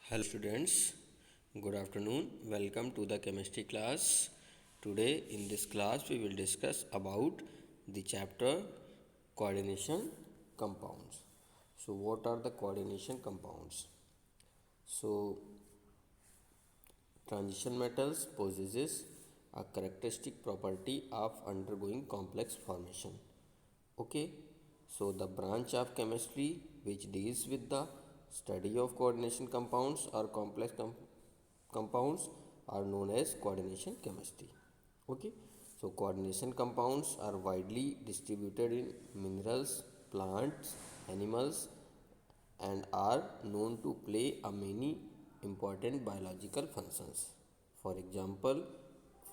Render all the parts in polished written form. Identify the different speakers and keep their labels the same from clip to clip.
Speaker 1: Hello students, good afternoon. Welcome to the chemistry class. Today in this class we will discuss about the chapter coordination compounds. So what are the coordination compounds? So transition metals possesses a characteristic property of undergoing complex formation. Okay, so the branch of chemistry which deals with the study of coordination compounds or complex compounds are known as coordination chemistry. Okay, so coordination compounds are widely distributed in minerals, plants, animals, and are known to play a many important biological functions. For example,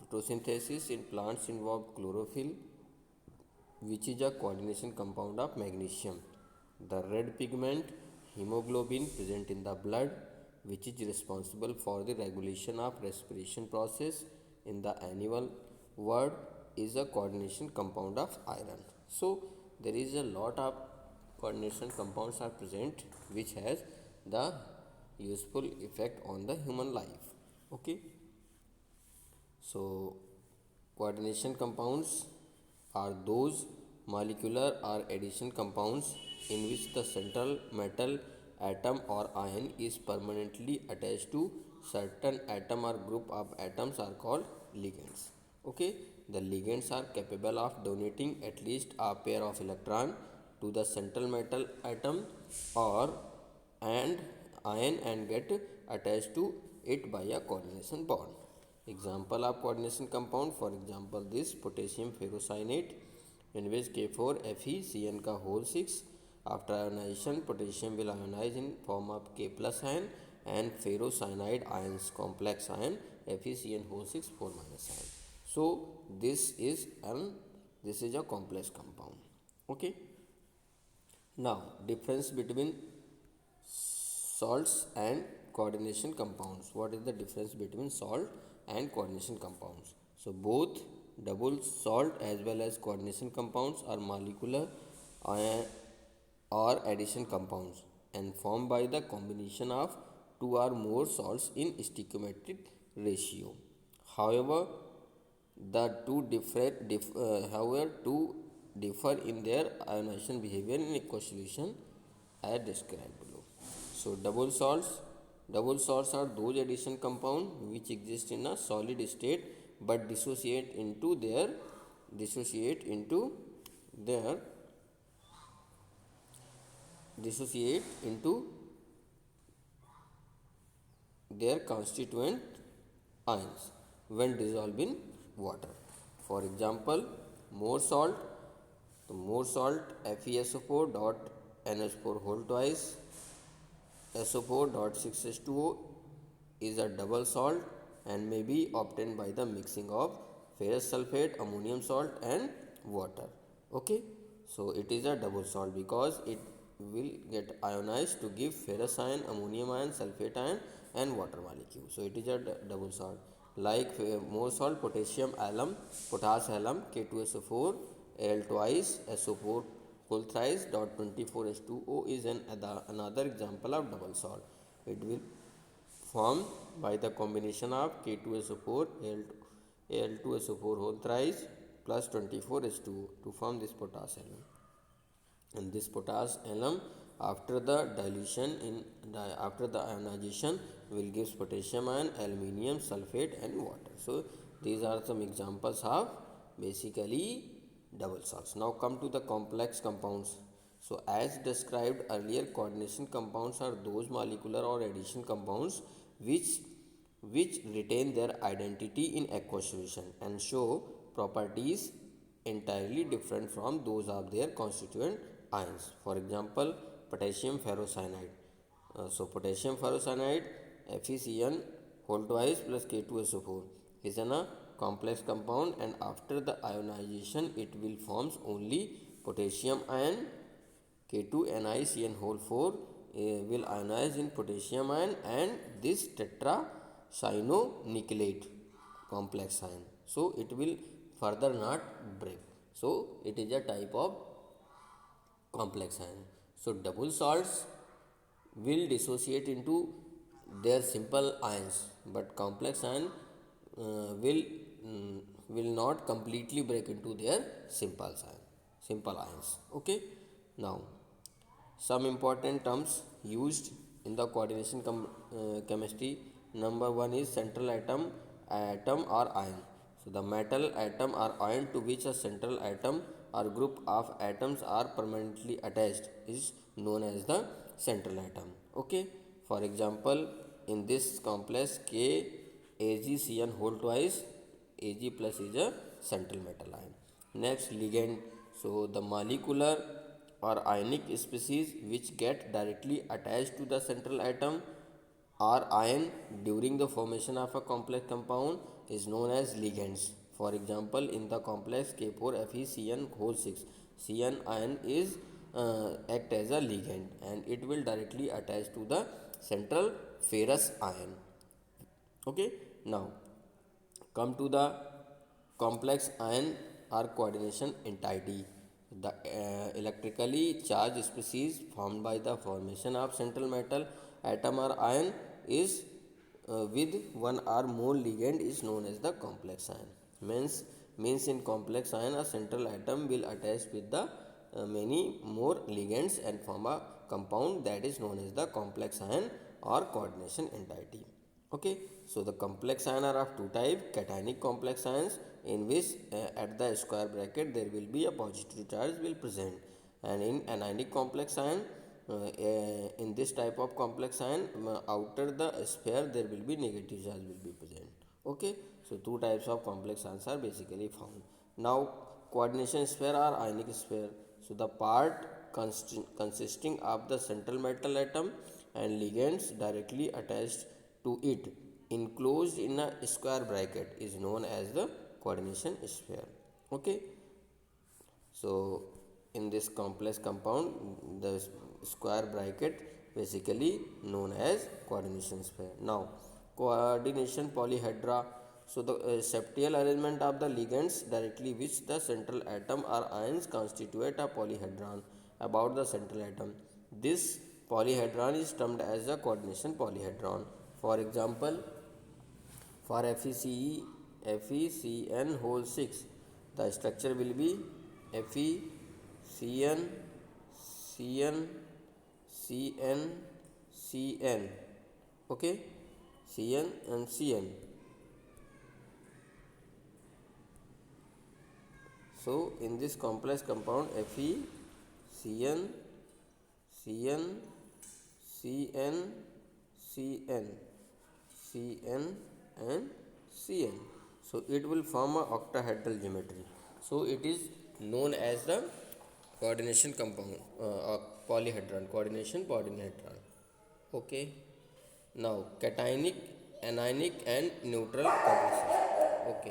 Speaker 1: photosynthesis in plants involve chlorophyll, which is a coordination compound of magnesium. The red pigment hemoglobin present in the blood, which is responsible for the regulation of respiration process in the animal world, is a coordination compound of iron. So there is a lot of coordination compounds are present which has the useful effect on the human life. Okay, so coordination compounds are those molecular or addition compounds in which the central metal atom or ion is permanently attached to certain atom or group of atoms are called ligands. Okay, the ligands are capable of donating at least a pair of electron to the central metal atom or and ion and get attached to it by a coordination bond. Example of coordination compound, for example this potassium ferrocyanate in which K4FeCN का whole 6. After ionization, potassium will ionize in form of K plus ion and ferrocyanide ions complex ion FeCN whole 6 4 minus ion. So this is a complex compound. Okay. Now difference between salts and coordination compounds. What is the difference between salt and coordination compounds? So both double salt as well as coordination compounds are molecular or addition compounds and formed by the combination of two or more salts in stoichiometric ratio. However, two differ in their ionization behavior in aqueous solution as described below. So double salts are those addition compound which exist in a solid state but dissociate into their dissociate into their constituent ions when dissolved in water. For example, more salt, the more salt FeSO4 dot NH4 whole twice SO4 dot 6H2O is a double salt and may be obtained by the mixing of ferrous sulfate, ammonium salt and water. Okay, so it is a double salt because it will get ionized to give ferrous ion, ammonium ion, sulfate ion and water molecule. So it is a double salt. Like more salt, potassium alum, potash alum, K2SO4, Al twice, SO4 whole thrice dot 24H2O is another example of double salt. It will formed by the combination of K2SO4 Al2SO4 whole thrice plus 24H2O to form this potash alum. And this potash alum after the dilution after the ionization will give potassium ion, aluminium sulfate and water. So these are some examples of basically double salts. Now come to the complex compounds. So as described earlier, coordination compounds are those molecular or addition compounds which retain their identity in aqueous solution and show properties entirely different from those of their constituent ions. For example, potassium ferrocyanide. So potassium ferrocyanide FeCN whole twice plus K2SO4 is a complex compound and after the ionization it will forms only potassium ion K2NiCN whole 4 will ionize in potassium ion and this tetracyanonickelate complex ion. So it will further not break. So it is a type of complex ion. So double salts will dissociate into they are simple ions, but complex ion will not completely break into their simple ions. Okay. Now, some important terms used in the coordination chemistry. Number one is central atom or ion. So the metal atom or ion to which a central atom or group of atoms are permanently attached is known as the central atom. Okay. For example, in this complex K AgCN whole twice, Ag plus is a central metal ion. Next, ligand. So the molecular or ionic species which get directly attached to the central atom or ion during the formation of a complex compound is known as ligands. For example, in the complex K4FeCN whole 6, Cn ion is act as a ligand and it will directly attach to the central ferrous ion. Okay. Now, come to the complex ion or coordination entity. The electrically charged species formed by the formation of central metal atom or ion is with one or more ligand is known as the complex ion. Means in complex ion a central atom will attach with the many more ligands and form a compound that is known as the complex ion or coordination entity. Okay, so the complex ions are of two types: cationic complex ions, in which at the square bracket there will be a positive charge will present, and in anionic complex ion, in this type of complex ion, outer the sphere there will be negative charge will be present. Okay, so two types of complex ions are basically found. Now, coordination sphere or ionic sphere. So the part consisting of the central metal atom and ligands directly attached to it enclosed in a square bracket is known as the coordination sphere. Okay. So in this complex compound, the square bracket basically known as coordination sphere. Now, coordination polyhedra. So the septal arrangement of the ligands directly which the central atom or ions constitute a polyhedron about the central atom. This polyhedron is termed as a coordination polyhedron. For example, for FeCN whole 6, the structure will be FeCN, Cn, Cn, Cn. Okay, Cn and Cn. So in this complex compound FeCN, Cn, Cn, Cn, Cn and Cn. So it will form a octahedral geometry. So it is known as the coordination compound polyhedron, coordination polyhedron. Okay. Now, cationic, anionic and neutral complexes. Okay.